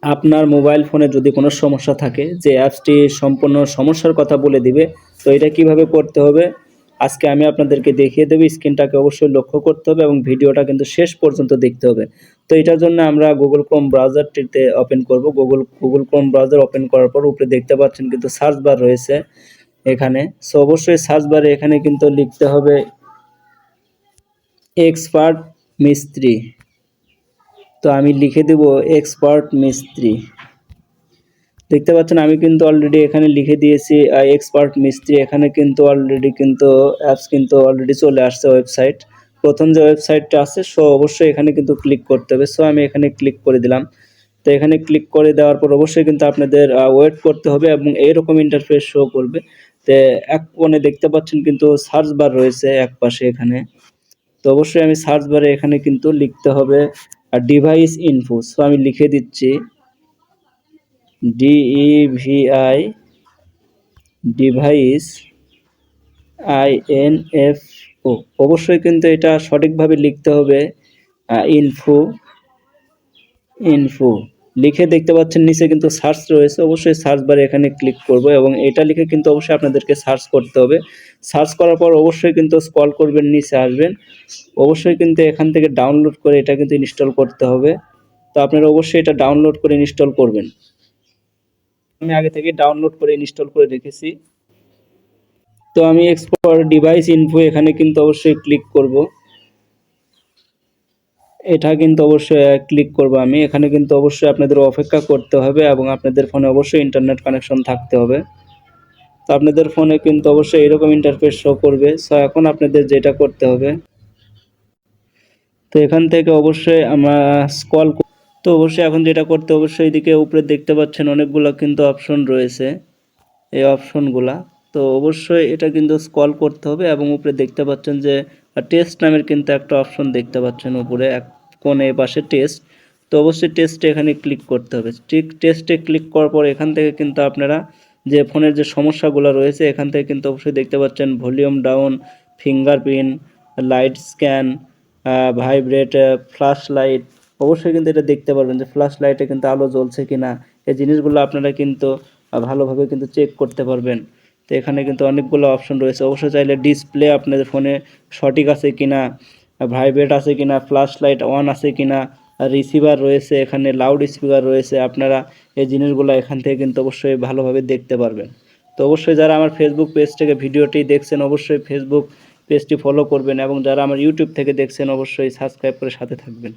আপনার মোবাইল ফোনে যদি কোনো সমস্যা থাকে যে অ্যাপসটি সম্পূর্ণ সমস্যার কথা বলে দিবে। তো এটা কিভাবে করতে হবে আজকে আমি আপনাদেরকে দেখিয়ে দেব। স্ক্রিনটাকে অবশ্যই লক্ষ্য করতে হবে এবং ভিডিওটা কিন্তু শেষ পর্যন্ত দেখতে হবে। তো এটার জন্য আমরা গুগল ক্রোম ব্রাউজারটিতে ওপেন করব। গুগল ক্রোম ব্রাউজার ওপেন করার পর উপরে দেখতে পাচ্ছেন কিন্তু সার্চ বার রয়েছে এখানে। সো অবশ্যই সার্চ বারে এখানে কিন্তু লিখতে হবে এক্সপার্ট মিস্ত্রি। তো আমি লিখে দেব এক্সপার্ট মিস্ত্রি। দেখতে পাচ্ছেন আমি কিন্তু অলরেডি এখানে লিখে দিয়েছি এক্সপার্ট মিস্ত্রি। এখানে কিন্তু অলরেডি কিন্তু অ্যাপস কিন্তু অলরেডি চলে আসছে ওয়েবসাইট। প্রথম যে ওয়েবসাইটটা আছে সো অবশ্যই এখানে কিন্তু ক্লিক করতে হবে। সো আমি এখানে ক্লিক করে দিলাম। তো এখানে ক্লিক করে দেওয়ার পর অবশ্যই কিন্তু আপনাদের ওয়েট করতে হবে এবং এইরকম ইন্টারফেস শো করবে। তো এক কোণে দেখতে পাচ্ছেন কিন্তু সার্চ বার রয়েছে এক পাশে এখানে। তো অবশ্যই আমি সার্চ বারে এখানে কিন্তু লিখতে হবে ডিভাইস ইনফো। সো আমি লিখে দিচ্ছি DEVI ডিভাইস INFO। অবশ্যই কিন্তু এটা সঠিকভাবে লিখতে হবে ইনফো ইনফো লিখে দেখতে পাচ্ছেন নিচে কিন্তু সার্চ রয়েছে। অবশ্যই সার্চ বারে এখানে ক্লিক করব এবং এটা লিখে কিন্তু অবশ্যই আপনাদেরকে সার্চ করতে হবে। সার্চ করার পর অবশ্যই কিন্তু স্ক্রল করবেন, নিচে আসবেন। অবশ্যই কিন্তু এখান থেকে ডাউনলোড করে এটা কিন্তু ইনস্টল করতে হবে। তো আপনারা অবশ্যই এটা ডাউনলোড করে ইনস্টল করবেন। আমি আগে থেকে ডাউনলোড করে ইনস্টল করে রেখেছি। তো আমি এক্সপোর্ট ডিভাইস ইনফো এখানে কিন্তু অবশ্যই ক্লিক করব। এটা কিন্তু অবশ্যই ক্লিক করব আমি। এখানে কিন্তু অবশ্যই আপনাদের অপেক্ষা করতে হবে এবং আপনাদের ফোনে অবশ্যই ইন্টারনেট কানেকশন থাকতে হবে। তো আপনাদের ফোনে কিন্তু অবশ্যই এরকম ইন্টারফেস শো করবে। সো এখন আপনাদের যেটা করতে হবে, তো এখান থেকে অবশ্যই আমরা স্ক্রল। তো অবশ্যই এখন যেটা করতে অবশ্যই এদিকে উপরে দেখতে পাচ্ছেন অনেকগুলো কিন্তু অপশন রয়েছে, এই অপশনগুলা। তো অবশ্যই এটা কিন্তু স্ক্রল করতে হবে এবং উপরে দেখতে পাচ্ছেন যে টেস্ট নামের কিন্তু একটা অপশন দেখতে পাচ্ছেন উপরে এক কোণে পাশে টেস্ট। তো অবশ্যই টেস্টে এখানে ক্লিক করতে হবে। ঠিক টেস্টে ক্লিক করার পর এখান থেকে কিন্তু আপনারা যে ফোনের যে সমস্যাগুলো রয়েছে এখান থেকে কিন্তু অবশ্যই দেখতে পাচ্ছেন volume down, fingerprint, light scan, vibrate, flash light. অবশ্যই কিন্তু এটা দেখতে পারবেন যে ফ্ল্যাশ লাইটে কিন্তু আলো জ্বলছে কিনা। এই জিনিসগুলো আপনারা কিন্তু ভালোভাবে কিন্তু চেক করতে পারবেন। তো এখানে কিন্তু অনেকগুলো অপশন রয়েছে। অবশ্যই চাইলে ডিসপ্লে আপনাদের ফোনে সঠিক আছে কিনা, ভাইব্রেট আছে কিনা, ফ্ল্যাশ লাইট অন আছে কিনা, রিসিভার রয়েছে, এখানে লাউড স্পিকার রয়েছে। আপনারা এই জিনিসগুলো এখান থেকে কিন্তু অবশ্যই ভালোভাবে দেখতে পারবেন। তো অবশ্যই যারা আমার ফেসবুক পেজ থেকে ভিডিওটি দেখছেন অবশ্যই ফেসবুক পেজটি ফলো করবেন এবং যারা আমার ইউটিউব থেকে দেখছেন অবশ্যই সাবস্ক্রাইব করে সাথে থাকবেন।